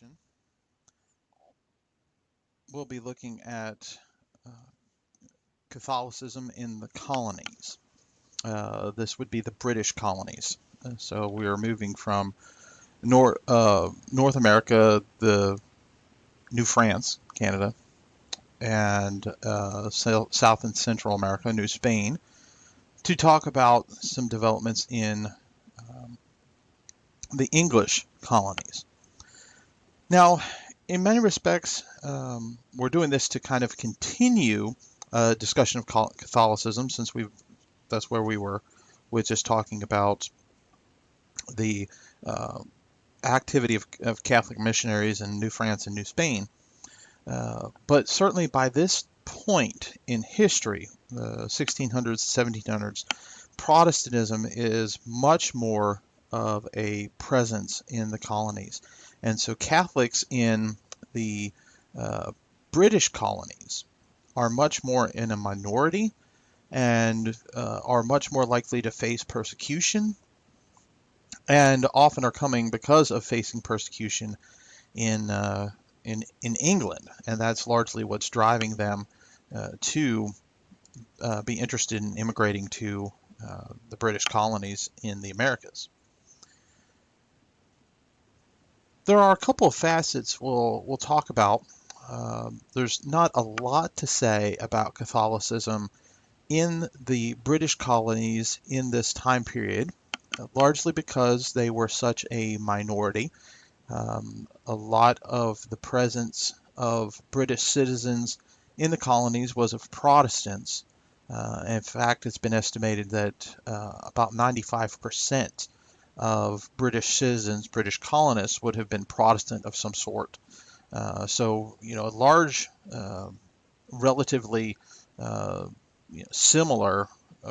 session, we'll be looking at uh, Catholicism in the colonies. This would be the British colonies. So we are moving from North America, the New France, Canada, and South and Central America, New Spain, to talk about some developments in the English colonies. Now, in many respects, we're doing this to kind of continue a discussion of Catholicism, since that's where we were with just talking about the activity of Catholic missionaries in New France and New Spain. But certainly by this point in history, the 1600s, 1700s, Protestantism is much more of a presence in the colonies. And so Catholics in the British colonies are much more in a minority and are much more likely to face persecution, and often are coming because of facing persecution in England, and that's largely what's driving them to be interested in immigrating to the British colonies in the Americas. There are a couple of facets we'll talk about. There's not a lot to say about Catholicism in the British colonies in this time period, largely because they were such a minority. A lot of the presence of British citizens in the colonies was of Protestants. In fact, it's been estimated that about 95% of British citizens, British colonists, would have been Protestant of some sort. So, a large, relatively similar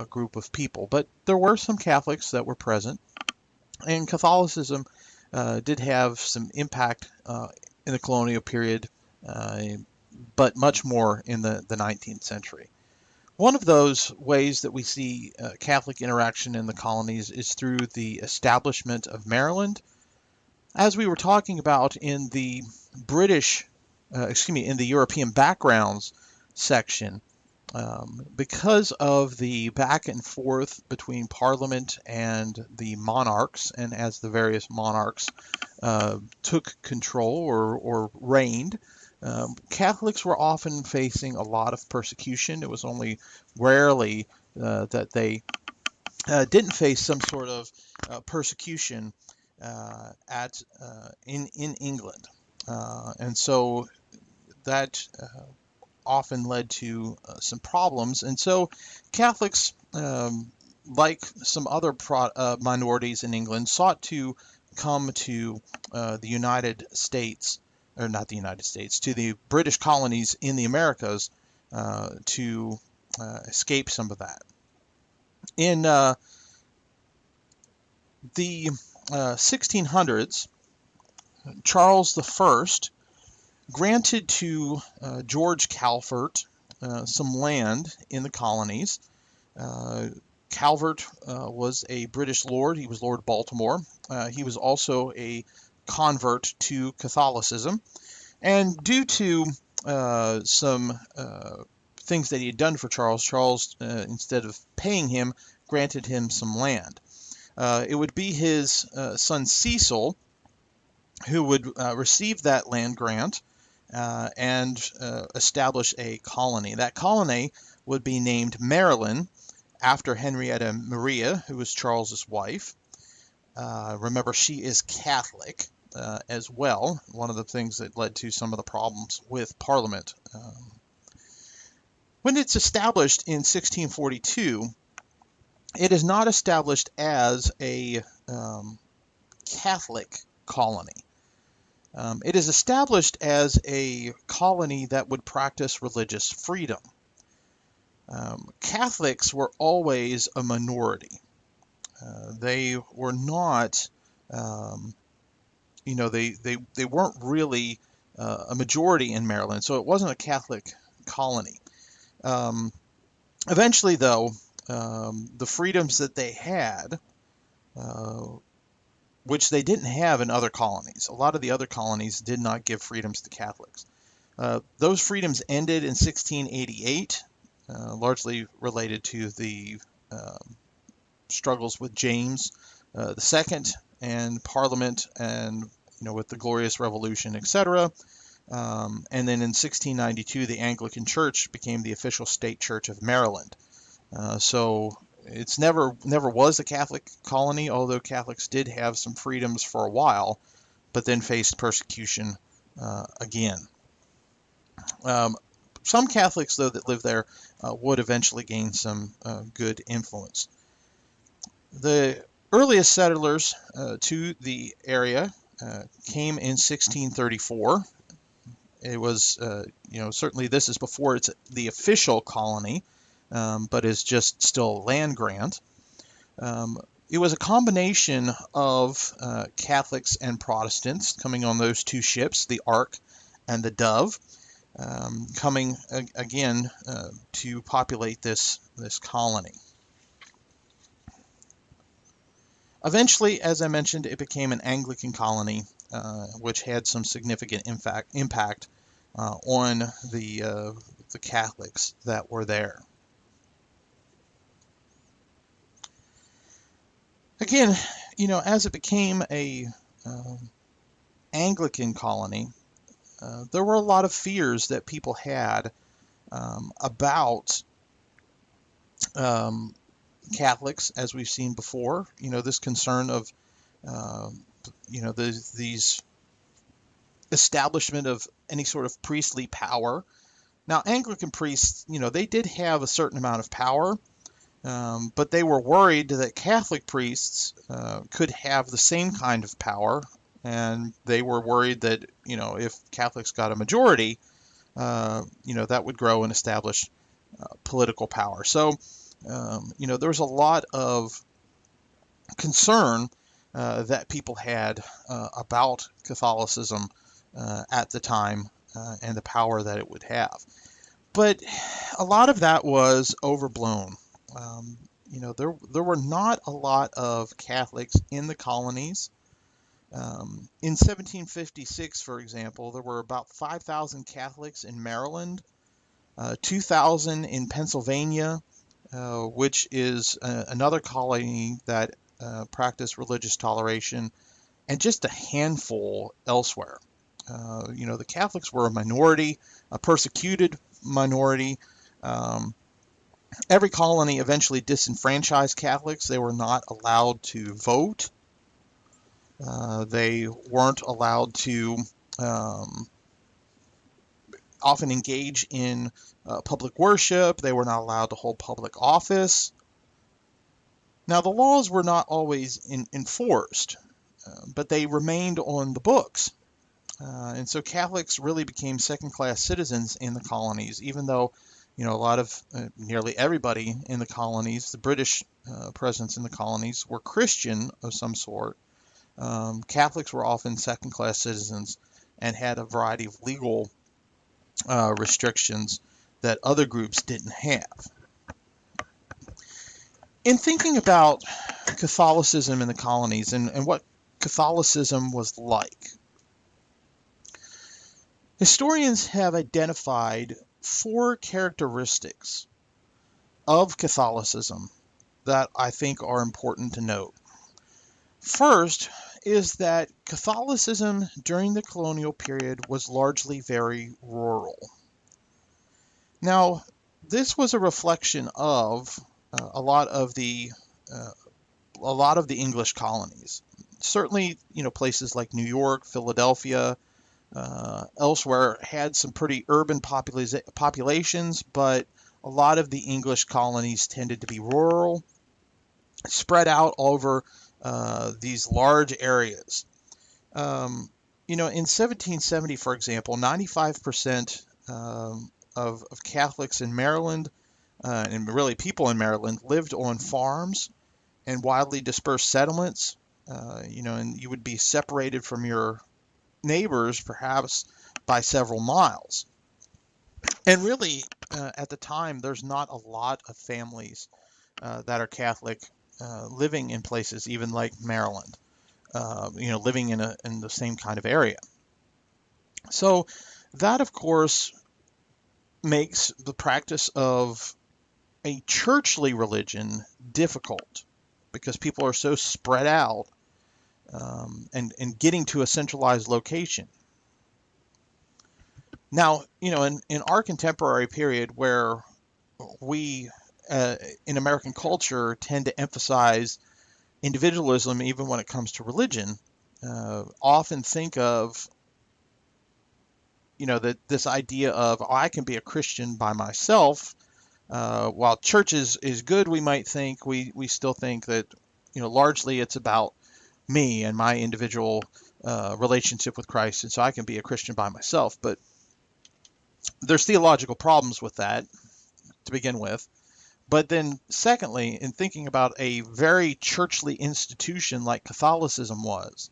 group of people. But there were some Catholics that were present, and Catholicism did have some impact in the colonial period, but much more in the 19th century. One of those ways that we see Catholic interaction in the colonies is through the establishment of Maryland. As we were talking about in the in the European backgrounds section, because of the back and forth between Parliament and the monarchs, and as the various monarchs took control or reigned, Catholics were often facing a lot of persecution. It was only rarely that they didn't face some sort of persecution in England, and so that often led to some problems. And so Catholics, like some other minorities in England, sought to come to the United States, or not the United States, to the British colonies in the Americas to escape some of that. In the 1600s, Charles I granted to George Calvert some land in the colonies. Calvert was a British lord. He was Lord Baltimore. He was also a convert to Catholicism. And due to some things that he had done for Charles, instead of paying him, granted him some land. It would be his son Cecil who would receive that land grant and establish a colony. That colony would be named Maryland, after Henrietta Maria, who was Charles's wife. Remember, she is Catholic as well, one of the things that led to some of the problems with Parliament. When it's established in 1642, it is not established as a Catholic colony. It is established as a colony that would practice religious freedom. Catholics were always a minority. They were not, they weren't really a majority in Maryland, so it wasn't a Catholic colony. Eventually, though, the freedoms that they had which they didn't have in other colonies. A lot of the other colonies did not give freedoms to Catholics. Those freedoms ended in 1688, largely related to the struggles with James the Second and Parliament, and with the Glorious Revolution, etc. And then in 1692, the Anglican Church became the official state church of Maryland. So it's never was a Catholic colony, although Catholics did have some freedoms for a while, but then faced persecution again. Some Catholics, though, that lived there would eventually gain some good influence. The earliest settlers to the area came in 1634. It was, certainly this is before it's the official colony, but is just still a land grant. It was a combination of Catholics and Protestants coming on those two ships, the Ark and the Dove, coming again to populate this colony. Eventually, as I mentioned, it became an Anglican colony, which had some significant impact on the Catholics that were there. Again, as it became a Anglican colony, there were a lot of fears that people had about Catholics, as we've seen before. This concern of these establishment of any sort of priestly power. Now, Anglican priests, they did have a certain amount of power, but they were worried that Catholic priests could have the same kind of power, and they were worried that, if Catholics got a majority, that would grow and establish political power. So, there was a lot of concern that people had about Catholicism at the time and the power that it would have. But a lot of that was overblown. There were not a lot of Catholics in the colonies. In 1756, for example, there were about 5,000 Catholics in Maryland, 2,000 in Pennsylvania, which is another colony that practiced religious toleration, and just a handful elsewhere. The Catholics were a minority, a persecuted minority. Every colony eventually disenfranchised Catholics. They were not allowed to vote. They weren't allowed to often engage in public worship. They were not allowed to hold public office. Now, the laws were not always enforced, but they remained on the books. And so Catholics really became second-class citizens in the colonies, even though, a lot of, nearly everybody in the colonies, the British presence in the colonies, were Christian of some sort. Catholics were often second-class citizens and had a variety of legal restrictions that other groups didn't have. In thinking about Catholicism in the colonies and what Catholicism was like, historians have identified 4 characteristics of Catholicism that I think are important to note. First is that Catholicism during the colonial period was largely very rural. Now, this was a reflection of a lot of the English colonies. Certainly, places like New York, Philadelphia, elsewhere had some pretty urban populations, but a lot of the English colonies tended to be rural, spread out over these large areas. In 1770, for example, 95% of Catholics in Maryland, and really people in Maryland, lived on farms and widely dispersed settlements, and you would be separated from your neighbors perhaps by several miles. And really, at the time, there's not a lot of families that are Catholic living in places even like Maryland. living in the same kind of area. So that, of course, makes the practice of a churchly religion difficult because people are so spread out and getting to a centralized location. Now, in our contemporary period where we, in American culture, tend to emphasize individualism even when it comes to religion, often think of that this idea of I can be a Christian by myself. While church is good, we might think we still think that largely it's about me and my individual relationship with Christ, and so I can be a Christian by myself. But there's theological problems with that to begin with. But then secondly, in thinking about a very churchly institution like Catholicism was,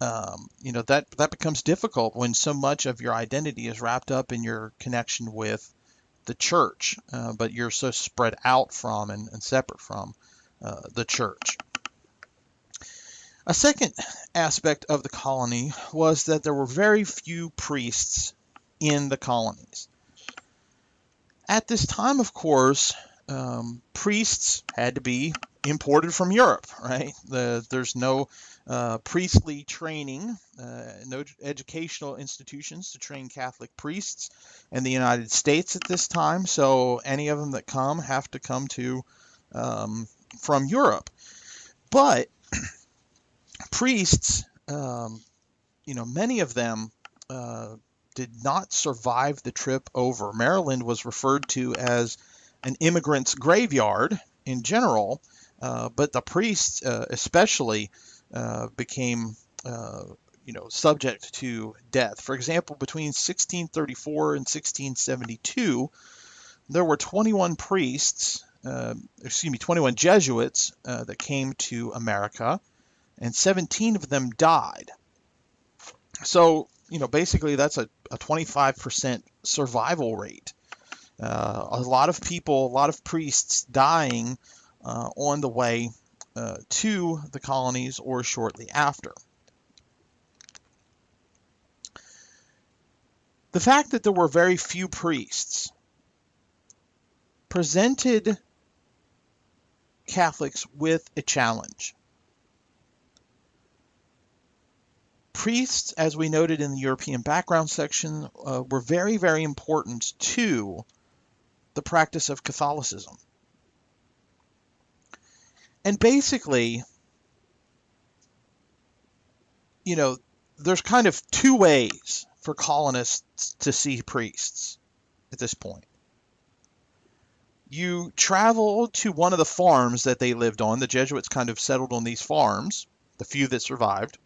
that becomes difficult when so much of your identity is wrapped up in your connection with the church, but you're so spread out from and separate from the church. A second aspect of the colony was that there were very few priests in the colonies. At this time, of course, priests had to be imported from Europe, right? There's no priestly training, no educational institutions to train Catholic priests in the United States at this time. So any of them that come have to come from Europe. But priests, many of them did not survive the trip over. Maryland was referred to as an immigrant's graveyard in general, but the priests especially became subject to death. For example, between 1634 and 1672, there were 21 Jesuits that came to America, and 17 of them died. So, basically that's a 25% survival rate. A lot of people, a lot of priests dying on the way to the colonies or shortly after. The fact that there were very few priests presented Catholics with a challenge. Priests, as we noted in the European background section, were very, very important to the practice of Catholicism. And basically, there's kind of two ways for colonists to see priests at this point. You travel to one of the farms that they lived on. The Jesuits kind of settled on these farms, the few that survived.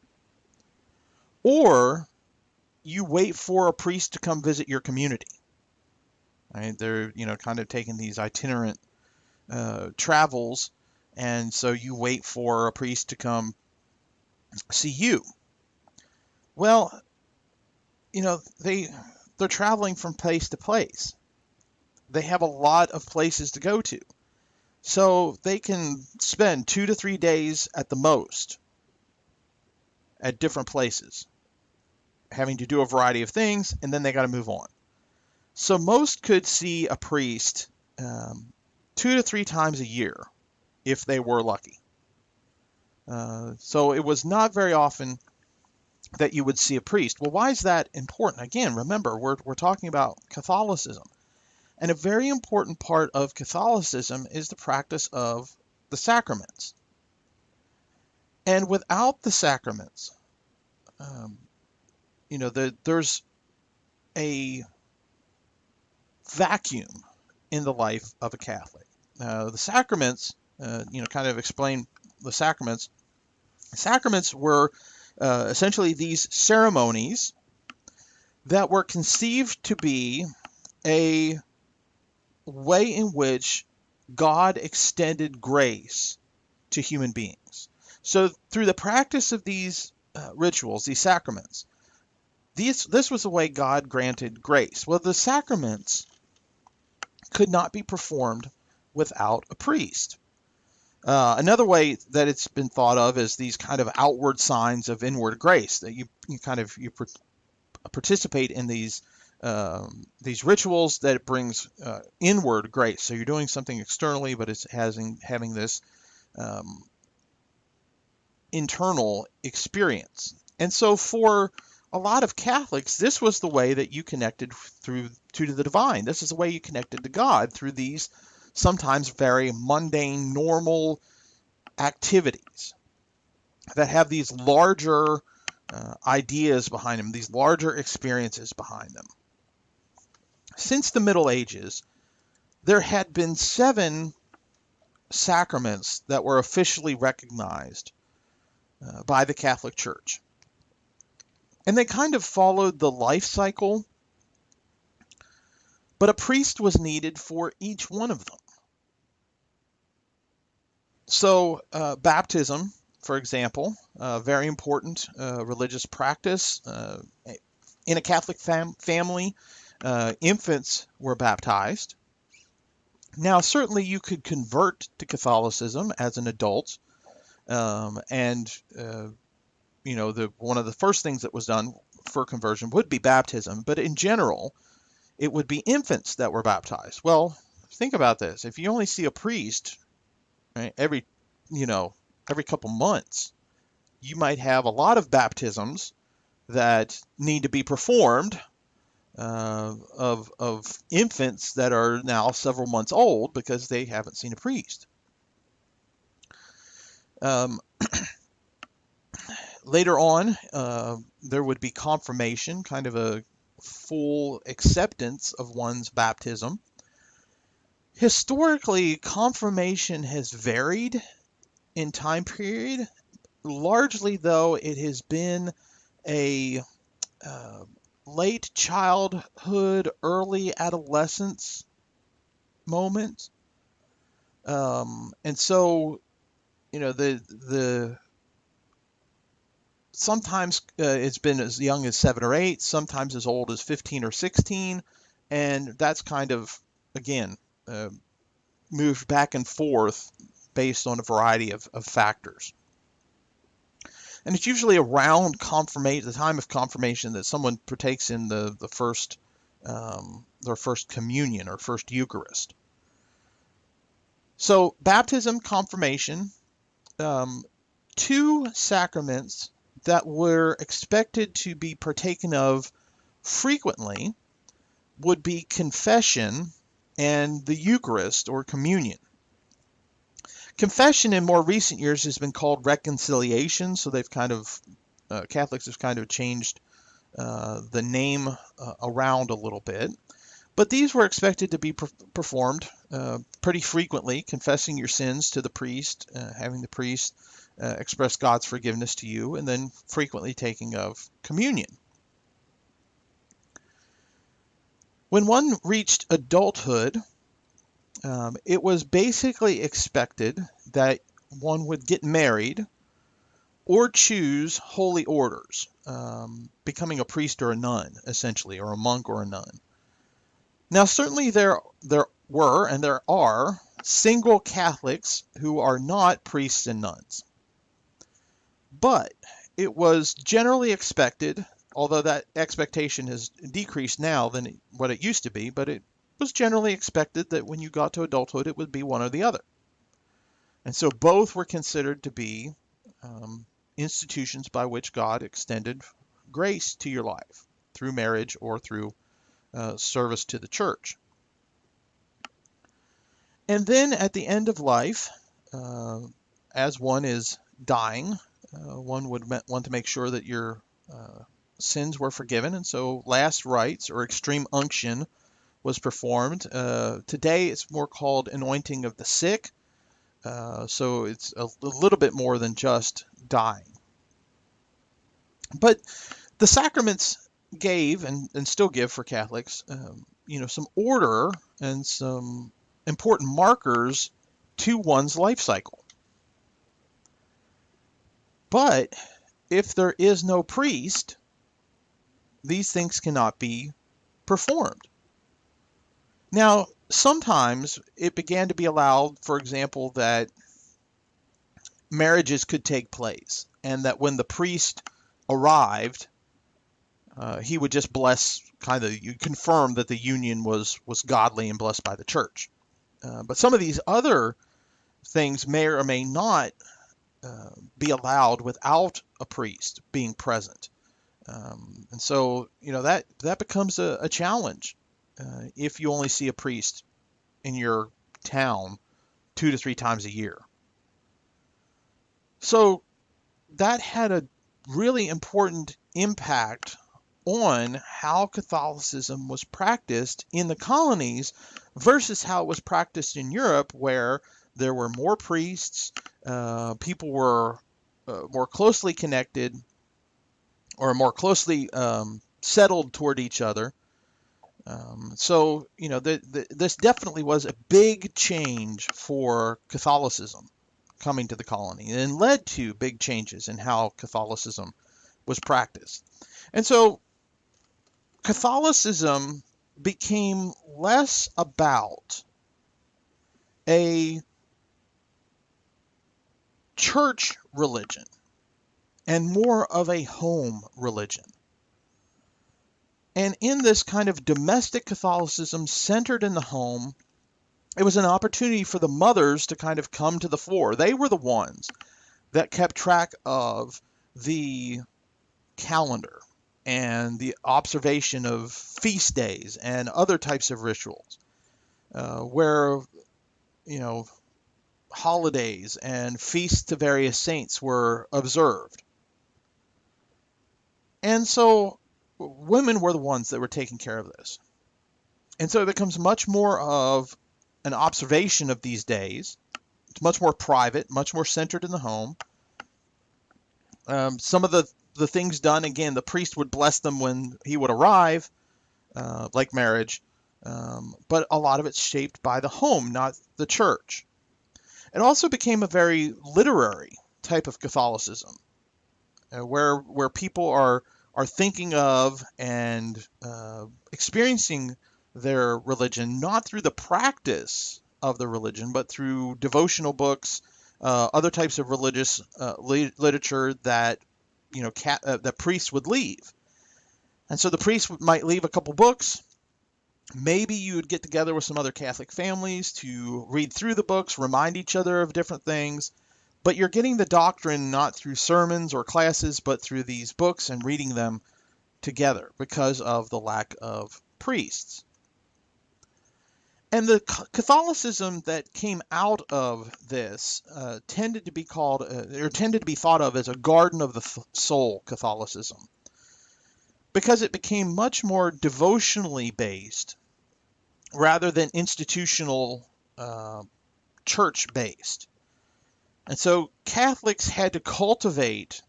Or you wait for a priest to come visit your community. Right? They're, kind of taking these itinerant travels, and so you wait for a priest to come see you. Well, they're traveling from place to place. They have a lot of places to go to. So they can spend 2 to 3 days at the most at different places, having to do a variety of things, and then they got to move on. So most could see a priest 2 to 3 times a year if they were lucky. So it was not very often that you would see a priest. Well, why is that important? Again, remember, we're talking about Catholicism. And a very important part of Catholicism is the practice of the sacraments. And without the sacraments, there's a vacuum in the life of a Catholic. The sacraments, kind of explain the sacraments. Sacraments were essentially these ceremonies that were conceived to be a way in which God extended grace to human beings. So through the practice of these rituals, these sacraments, this was the way God granted grace. Well, the sacraments could not be performed without a priest. Another way that it's been thought of is these kind of outward signs of inward grace, that you participate in these rituals that it brings inward grace. So you're doing something externally, but it's having this internal experience. And so for a lot of Catholics, this was the way that you connected to the divine. This is the way you connected to God, through these sometimes very mundane, normal activities that have these larger ideas behind them, these larger experiences behind them. Since the Middle Ages, there had been 7 sacraments that were officially recognized by the Catholic Church. And they kind of followed the life cycle, but a priest was needed for each one of them. So baptism, for example, very important religious practice. In a Catholic family, infants were baptized. Now, certainly you could convert to Catholicism as an adult, and one of the first things that was done for conversion would be baptism, but in general, it would be infants that were baptized. Well, think about this. If you only see a priest, right, every couple months, you might have a lot of baptisms that need to be performed of infants that are now several months old because they haven't seen a priest. Later on, there would be confirmation, kind of a full acceptance of one's baptism. Historically, confirmation has varied in time period. Largely, though, it has been a late childhood, early adolescence moment. And so, sometimes it's been as young as 7 or 8, sometimes as old as 15 or 16, and that's kind of, again, moved back and forth based on a variety of factors. And it's usually around the time of confirmation that someone partakes in the first their first communion or first Eucharist. So baptism, confirmation, 2 sacraments that were expected to be partaken of frequently would be confession and the Eucharist or communion. Confession in more recent years has been called reconciliation, so they've Catholics have kind of changed the name around a little bit. But these were expected to be performed pretty frequently, confessing your sins to the priest, having the priest express God's forgiveness to you, and then frequently taking of communion. When one reached adulthood, it was basically expected that one would get married or choose holy orders, becoming a priest or a nun, essentially, or a monk or a nun. Now, certainly there were and there are single Catholics who are not priests and nuns. But it was generally expected, although that expectation has decreased now than what it used to be, but it was generally expected that when you got to adulthood, it would be one or the other. And so both were considered to be institutions by which God extended grace to your life through marriage or through service to the church. And then at the end of life, as one is dying, one would want to make sure that your sins were forgiven. And so last rites or extreme unction was performed. Today it's more called anointing of the sick. So it's a little bit more than just dying. But the sacraments gave and still give for Catholics, some order and some important markers to one's life cycle. But if there is no priest, these things cannot be performed. Now, sometimes it began to be allowed, for example, that marriages could take place, and that when the priest arrived, he would just bless, kind of confirm that the union was godly and blessed by the church. But some of these other things may or may not be allowed without a priest being present. And so, that becomes a challenge if you only see a priest in your town 2 to 3 times a year. So that had a really important impact on how Catholicism was practiced in the colonies versus how it was practiced in Europe, where there were more priests, people were more closely connected or more closely settled toward each other. So, this definitely was a big change for Catholicism coming to the colony, and led to big changes in how Catholicism was practiced. And so Catholicism became less about a church religion and more of a home religion. And in this kind of domestic Catholicism centered in the home, it was an opportunity for the mothers to kind of come to the fore. They were the ones that kept track of the calendar and the observation of feast days and other types of rituals, where, holidays and feasts to various saints were observed. And so women were the ones that were taking care of this. And so it becomes much more of an observation of these days. It's much more private, much more centered in the home. Some of the things done, again, the priest would bless them when he would arrive, like marriage, but a lot of it's shaped by the home, not the church. It also became a very literary type of Catholicism, where people are thinking of and experiencing their religion not through the practice of the religion, but through devotional books, other types of religious literature that that priests would leave. And so the priest might leave a couple books. Maybe you would get together with some other Catholic families to read through the books, remind each other of different things. But you're getting the doctrine not through sermons or classes, but through these books and reading them together because of the lack of priests. And the Catholicism that came out of this tended to be thought of as a garden of the soul Catholicism, because it became much more devotionally based rather than institutional church based. And so Catholics had to cultivate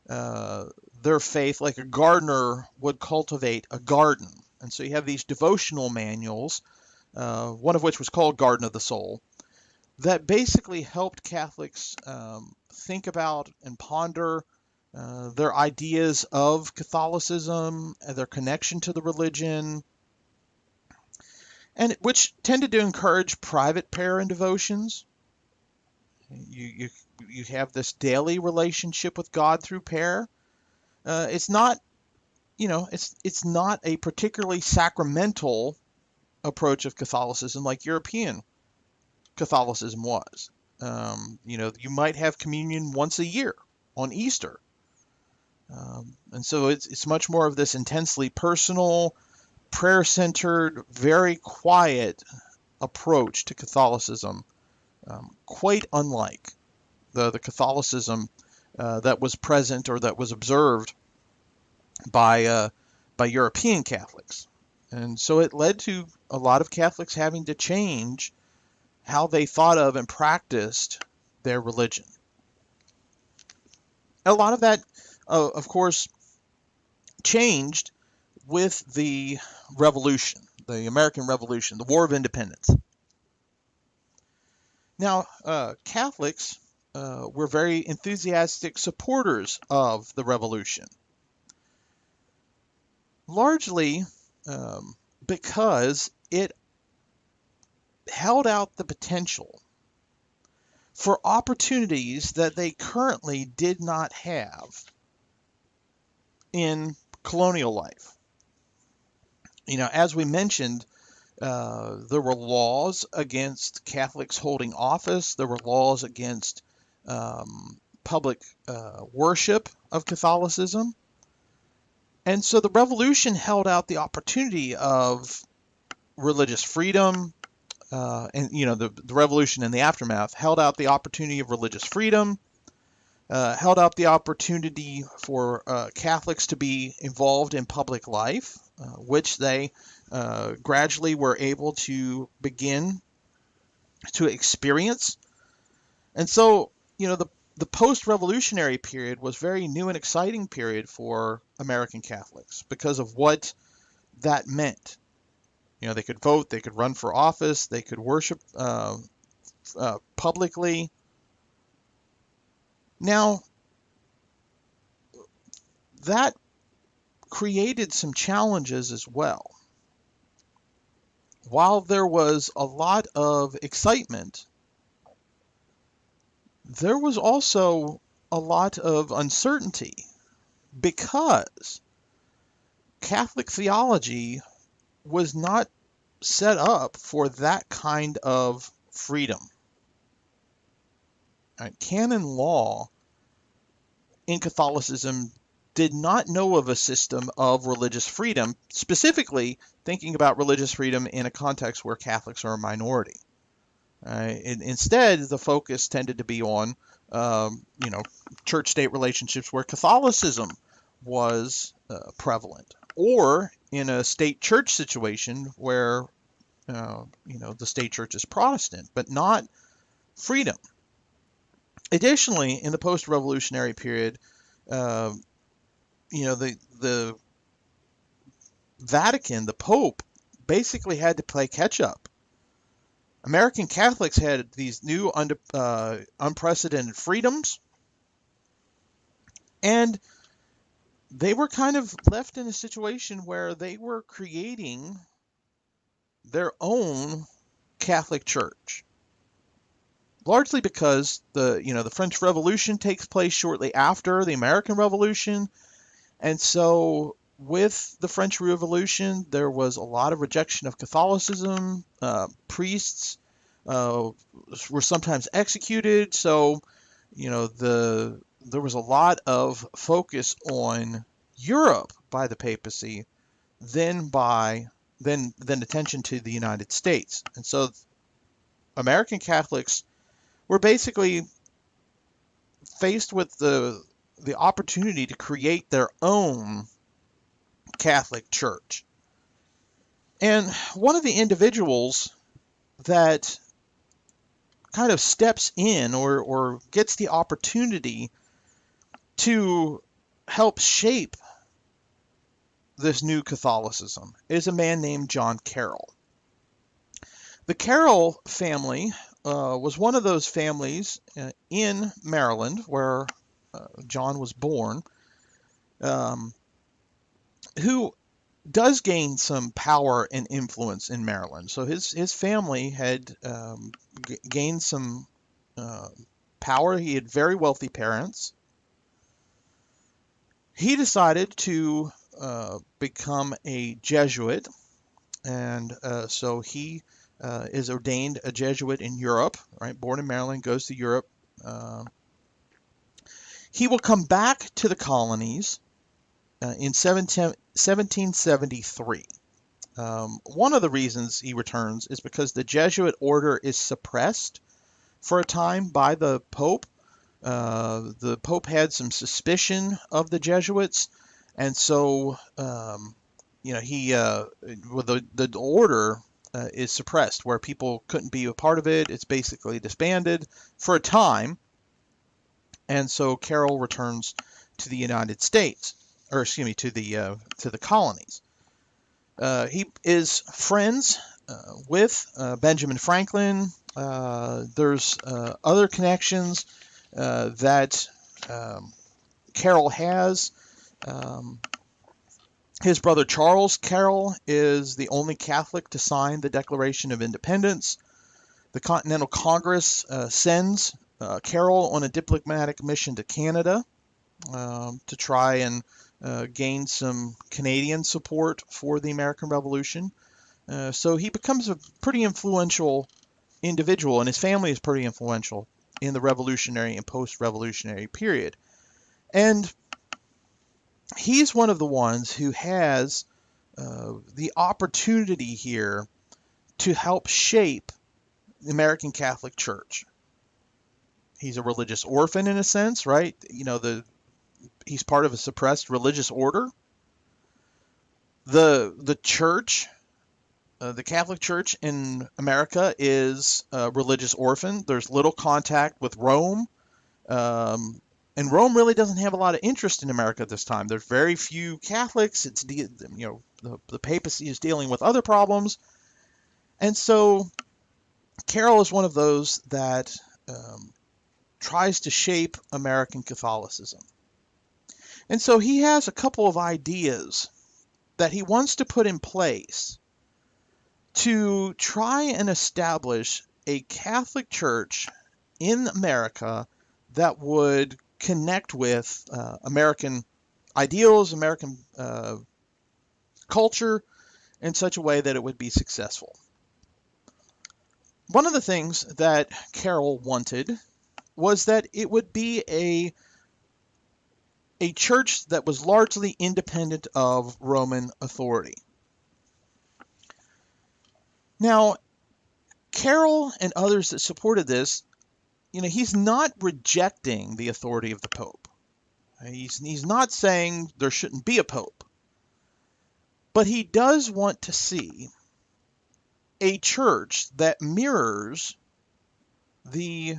their faith like a gardener would cultivate a garden. And so you have these devotional manuals, one of which was called Garden of the Soul, that basically helped Catholics think about and ponder their ideas of Catholicism, their connection to the religion, and which tended to encourage private prayer and devotions. You have this daily relationship with God through prayer. It's not, it's not a particularly sacramental approach of Catholicism like European Catholicism was. You might have communion once a year on Easter. And so it's much more of this intensely personal, prayer-centered, very quiet approach to Catholicism, quite unlike the Catholicism that was present or that was observed by European Catholics. And so it led to a lot of Catholics having to change how they thought of and practiced their religion. A lot of that, of course, changed with the Revolution, the American Revolution, the War of Independence. Now, Catholics were very enthusiastic supporters of the Revolution, largely because it held out the potential for opportunities that they currently did not have in colonial life. As we mentioned, there were laws against Catholics holding office. There were laws against public worship of Catholicism. And so the revolution held out the opportunity of religious freedom, and the revolution and the aftermath held out the opportunity of religious freedom, held out the opportunity for Catholics to be involved in public life, which they gradually were able to begin to experience. And so, the post-revolutionary period was very new and exciting period for American Catholics because of what that meant. They could vote, they could run for office, they could worship publicly. Now, that created some challenges as well. While there was a lot of excitement, there was also a lot of uncertainty because Catholic theology was not set up for that kind of freedom. Canon law in Catholicism did not know of a system of religious freedom, specifically thinking about religious freedom in a context where Catholics are a minority. Instead, the focus tended to be on, church-state relationships where Catholicism was prevalent, or in a state-church situation where, the state church is Protestant, but not freedom. Additionally, in the post-revolutionary period, the Vatican, the Pope, basically had to play catch-up. American Catholics had these new unprecedented freedoms, and they were kind of left in a situation where they were creating their own Catholic Church. Largely because the French Revolution takes place shortly after the American Revolution, and so with the French Revolution, there was a lot of rejection of Catholicism. Priests were sometimes executed. So, there was a lot of focus on Europe by the papacy, then attention to the United States. And so American Catholics were basically faced with the opportunity to create their own Catholic Church. And one of the individuals that kind of steps in or gets the opportunity to help shape this new Catholicism is a man named John Carroll. The Carroll family was one of those families in Maryland where John was born, who does gain some power and influence in Maryland. So his family had gained some power. He had very wealthy parents. He decided to become a Jesuit, and so he is ordained a Jesuit in Europe, right? Born in Maryland, goes to Europe. He will come back to the colonies in 1773. One of the reasons he returns is because the Jesuit order is suppressed for a time by the Pope. The Pope had some suspicion of the Jesuits, and so the order is suppressed, where people couldn't be a part of it. It's basically disbanded for a time, and so Carroll returns to the United States, or excuse me, to the colonies. He is friends with Benjamin Franklin. There's other connections that Carroll has. His brother Charles Carroll is the only Catholic to sign the Declaration of Independence. The Continental Congress sends Carroll on a diplomatic mission to Canada to try and gain some Canadian support for the American Revolution. So he becomes a pretty influential individual, and his family is pretty influential in the revolutionary and post-revolutionary period. And he's one of the ones who has the opportunity here to help shape the American Catholic Church. He's a religious orphan in a sense, right? He's part of a suppressed religious order. The church, the Catholic Church in America is a religious orphan. There's little contact with Rome. And Rome really doesn't have a lot of interest in America at this time. There's very few Catholics. The papacy is dealing with other problems. And so Carroll is one of those that tries to shape American Catholicism. And so he has a couple of ideas that he wants to put in place to try and establish a Catholic Church in America that would connect with American ideals, American culture in such a way that it would be successful. One of the things that Carroll wanted was that it would be a church that was largely independent of Roman authority. Now, Carroll and others that supported this, he's not rejecting the authority of the Pope. He's not saying there shouldn't be a Pope. But he does want to see a church that mirrors the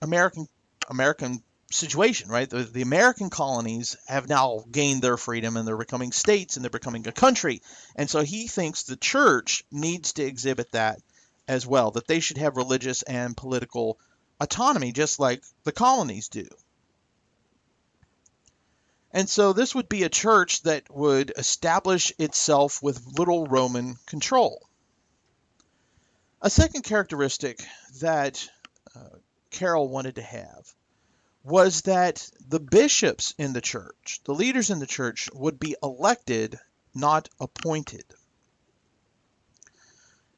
American situation, right? The American colonies have now gained their freedom, and they're becoming states, and they're becoming a country. And so he thinks the church needs to exhibit that as well, that they should have religious and political autonomy, just like the colonies do. And so this would be a church that would establish itself with little Roman control. A second characteristic that Carroll wanted to have was that the bishops in the church, the leaders in the church, would be elected, not appointed.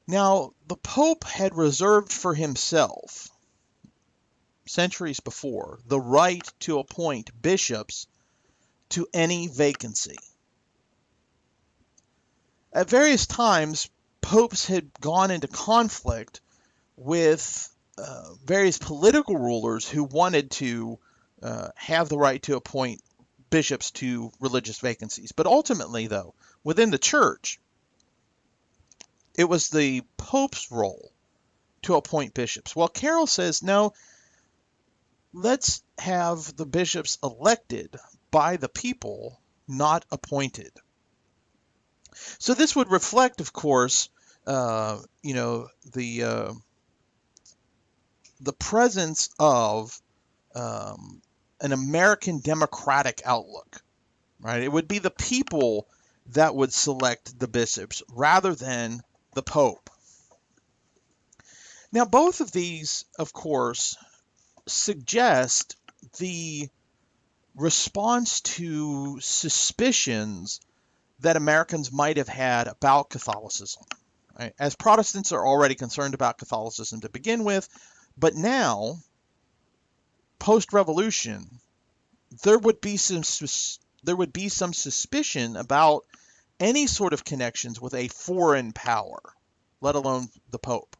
Now, the Pope had reserved for himself, centuries before, the right to appoint bishops to any vacancy. At various times, popes had gone into conflict with various political rulers who wanted to have the right to appoint bishops to religious vacancies. But ultimately, though, within the church, it was the Pope's role to appoint bishops. Well, Carroll says, no, let's have the bishops elected by the people, not appointed. So this would reflect, of course, the presence of an American democratic outlook, right? It would be the people that would select the bishops rather than the Pope. Now, both of these, of course, suggest the response to suspicions that Americans might have had about Catholicism. Right? As Protestants are already concerned about Catholicism to begin with, but now, post-revolution, there would be some suspicion about any sort of connections with a foreign power, let alone the Pope.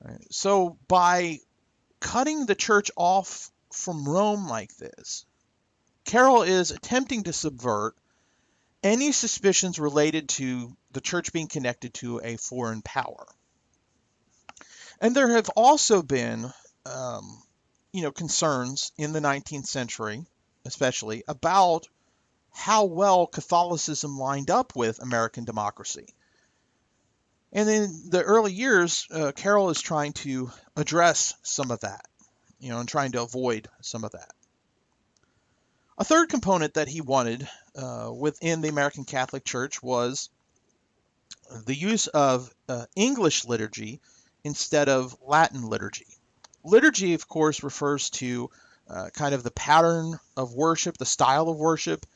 Right? So by cutting the church off from Rome like this, Carroll is attempting to subvert any suspicions related to the church being connected to a foreign power. And there have also been, concerns in the 19th century, especially, about how well Catholicism lined up with American democracy. And in the early years, Carroll is trying to address some of that, and trying to avoid some of that. A third component that he wanted within the American Catholic Church was the use of English liturgy instead of Latin liturgy. Liturgy, of course, refers to kind of the pattern of worship, the style of worship,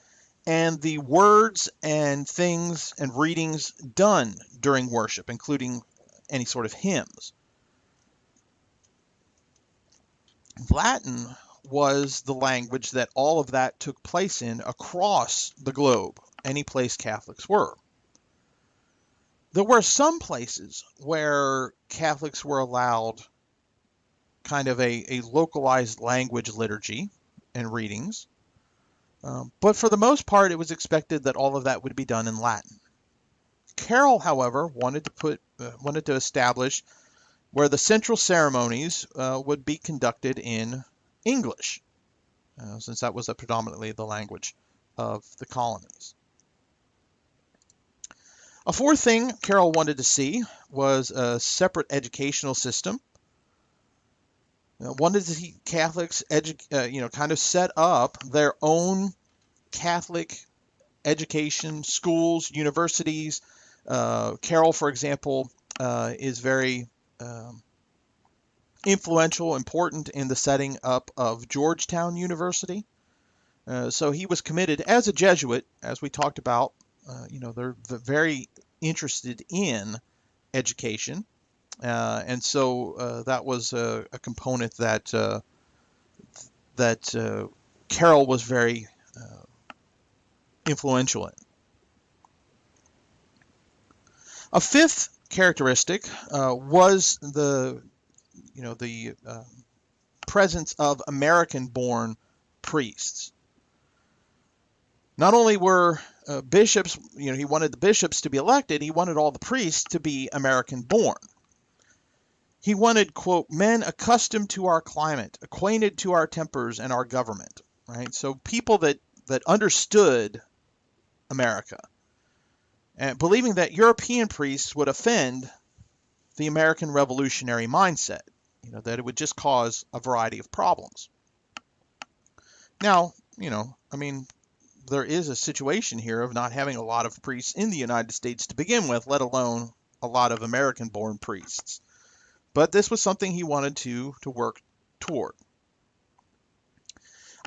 and the words and things and readings done during worship, including any sort of hymns. Latin was the language that all of that took place in across the globe, any place Catholics were. There were some places where Catholics were allowed kind of a localized language liturgy and readings, but for the most part, it was expected that all of that would be done in Latin. Carroll, however, wanted to establish where the central ceremonies would be conducted in English, since that was predominantly the language of the colonies. A fourth thing Carroll wanted to see was a separate educational system. Wanted to see Catholics kind of set up their own Catholic education, schools, universities. Carroll, for example, is very influential, important in the setting up of Georgetown University. So he was committed as a Jesuit, as we talked about. They're very interested in education, and so that was a component that Carroll was very influential in. A fifth characteristic was the presence of American-born priests. Not only were bishops, he wanted the bishops to be elected, he wanted all the priests to be American-born. He wanted, quote, men accustomed to our climate, acquainted to our tempers and our government, right? So people that understood America, and believing that European priests would offend the American revolutionary mindset, that it would just cause a variety of problems. Now, there is a situation here of not having a lot of priests in the United States to begin with, let alone a lot of American-born priests. But this was something he wanted to work toward.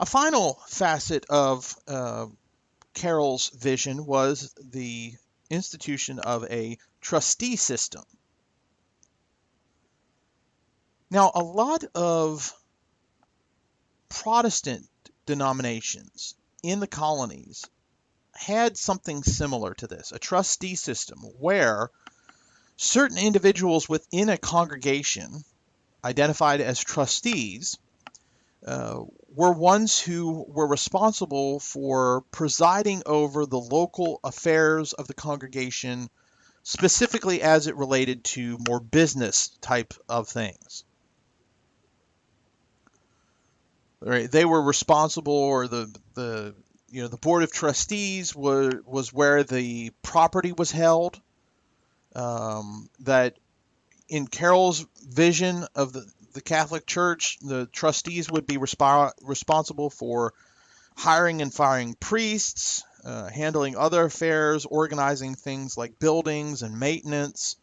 A final facet of Carroll's vision was the institution of a trustee system. Now, a lot of Protestant denominations in the colonies had something similar to this, a trustee system where certain individuals within a congregation, identified as trustees, were ones who were responsible for presiding over the local affairs of the congregation, specifically as it related to more business type of things. Right, they were responsible, or the board of trustees was where the property was held. That in Carroll's vision of the Catholic Church, the trustees would be responsible for hiring and firing priests, handling other affairs, organizing things like buildings and maintenance,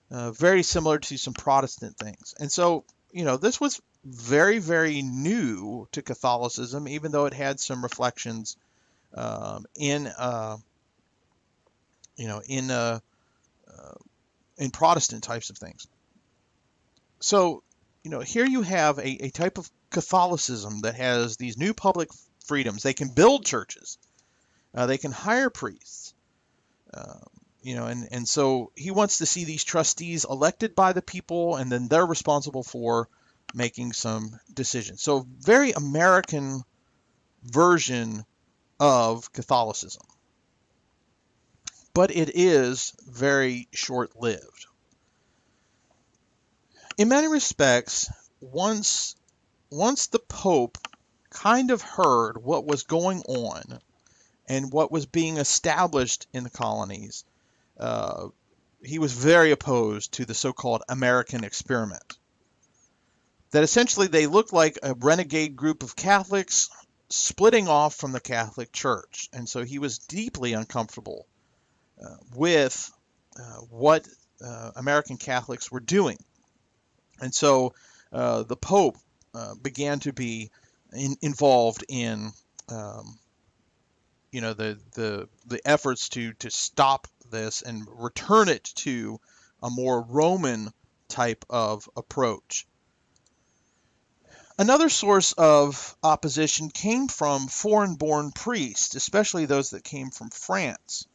very similar to some Protestant things. And so, this was very, very new to Catholicism, even though it had some reflections in Protestant types of things. So, here you have a type of Catholicism that has these new public freedoms. They can build churches. They can hire priests. And so he wants to see these trustees elected by the people, and then they're responsible for making some decisions. So very American version of Catholicism. But it is very short-lived. In many respects, once the Pope kind of heard what was going on and what was being established in the colonies, he was very opposed to the so-called American experiment. That essentially they looked like a renegade group of Catholics splitting off from the Catholic Church. And so he was deeply uncomfortable with what American Catholics were doing. And so the Pope began to be involved in the efforts to stop this and return it to a more Roman type of approach. Another source of opposition came from foreign-born priests, especially those that came from France.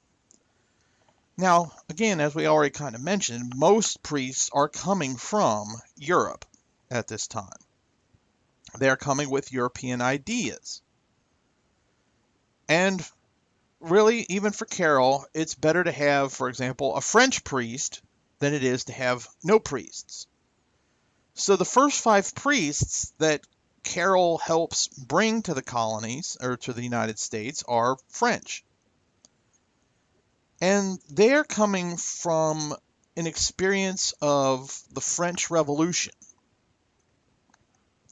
Now, again, as we already kind of mentioned, most priests are coming from Europe at this time. They're coming with European ideas. And really, even for Carroll, it's better to have, for example, a French priest than it is to have no priests. So the first 5 priests that Carroll helps bring to the colonies, or to the United States, are French. And they're coming from an experience of the French Revolution,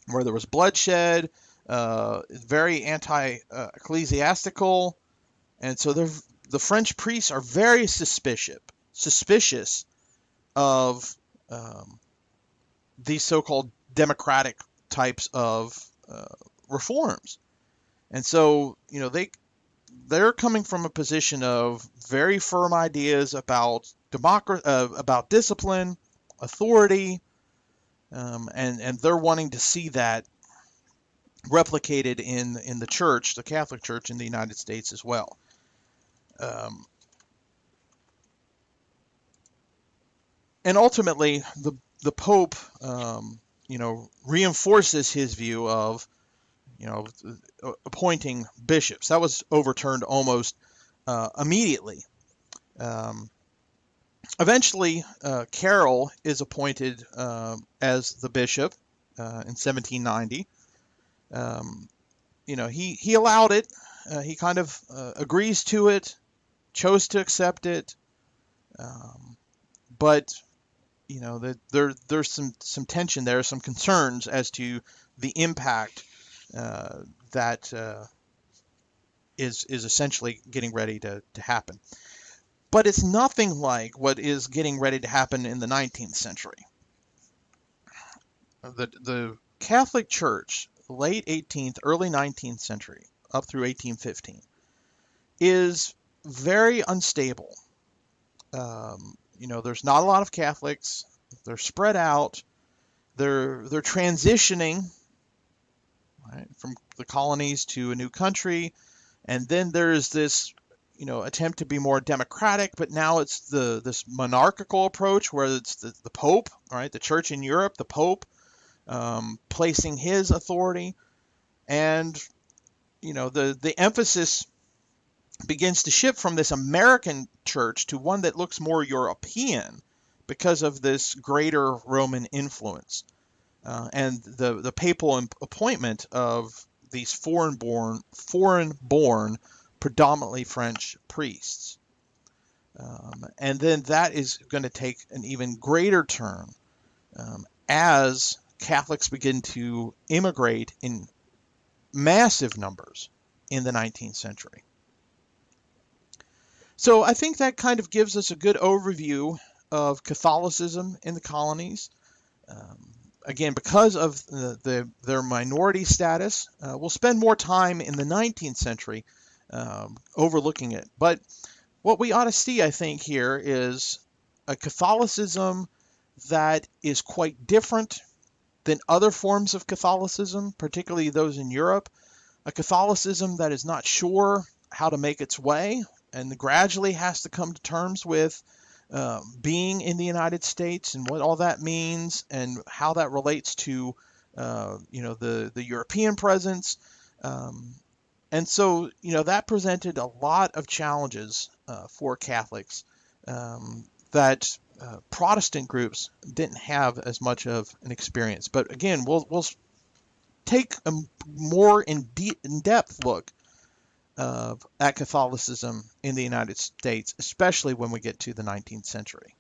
where there was bloodshed, very anti-ecclesiastical, and so the French priests are very suspicious of these so-called democratic types of reforms. And so, they're coming from a position of very firm ideas about about discipline, authority, and they're wanting to see that replicated in the church, the Catholic Church in the United States as well. And ultimately, the Pope, reinforces his view of, appointing bishops. That was overturned almost immediately. Eventually, Carroll is appointed as the bishop in 1790. He allowed it. He kind of agrees to it, chose to accept it, but there's some tension there, some concerns as to the impact that is essentially getting ready to happen. But it's nothing like what is getting ready to happen in the 19th century. The Catholic Church, late 18th, early 19th century, up through 1815, is very unstable. There's not a lot of Catholics. They're spread out. They're transitioning, right, from the colonies to a new country, and then there's this attempt to be more democratic, but now it's this monarchical approach where it's the Pope, right, the church in Europe, the Pope, placing his authority, and the emphasis begins to shift from this American church to one that looks more European because of this greater Roman influence and the papal appointment of these foreign-born, predominantly French priests. And then that is going to take an even greater turn as Catholics begin to immigrate in massive numbers in the 19th century. So I think that kind of gives us a good overview of Catholicism in the colonies. Again, because of their minority status, we'll spend more time in the 19th century overlooking it. But what we ought to see, I think, here is a Catholicism that is quite different than other forms of Catholicism, particularly those in Europe. A Catholicism that is not sure how to make its way and gradually has to come to terms with being in the United States and what all that means and how that relates to the European presence. And so, that presented a lot of challenges for Catholics that Protestant groups didn't have as much of an experience. But again, we'll take a more in-depth look at Catholicism in the United States, especially when we get to the 19th century.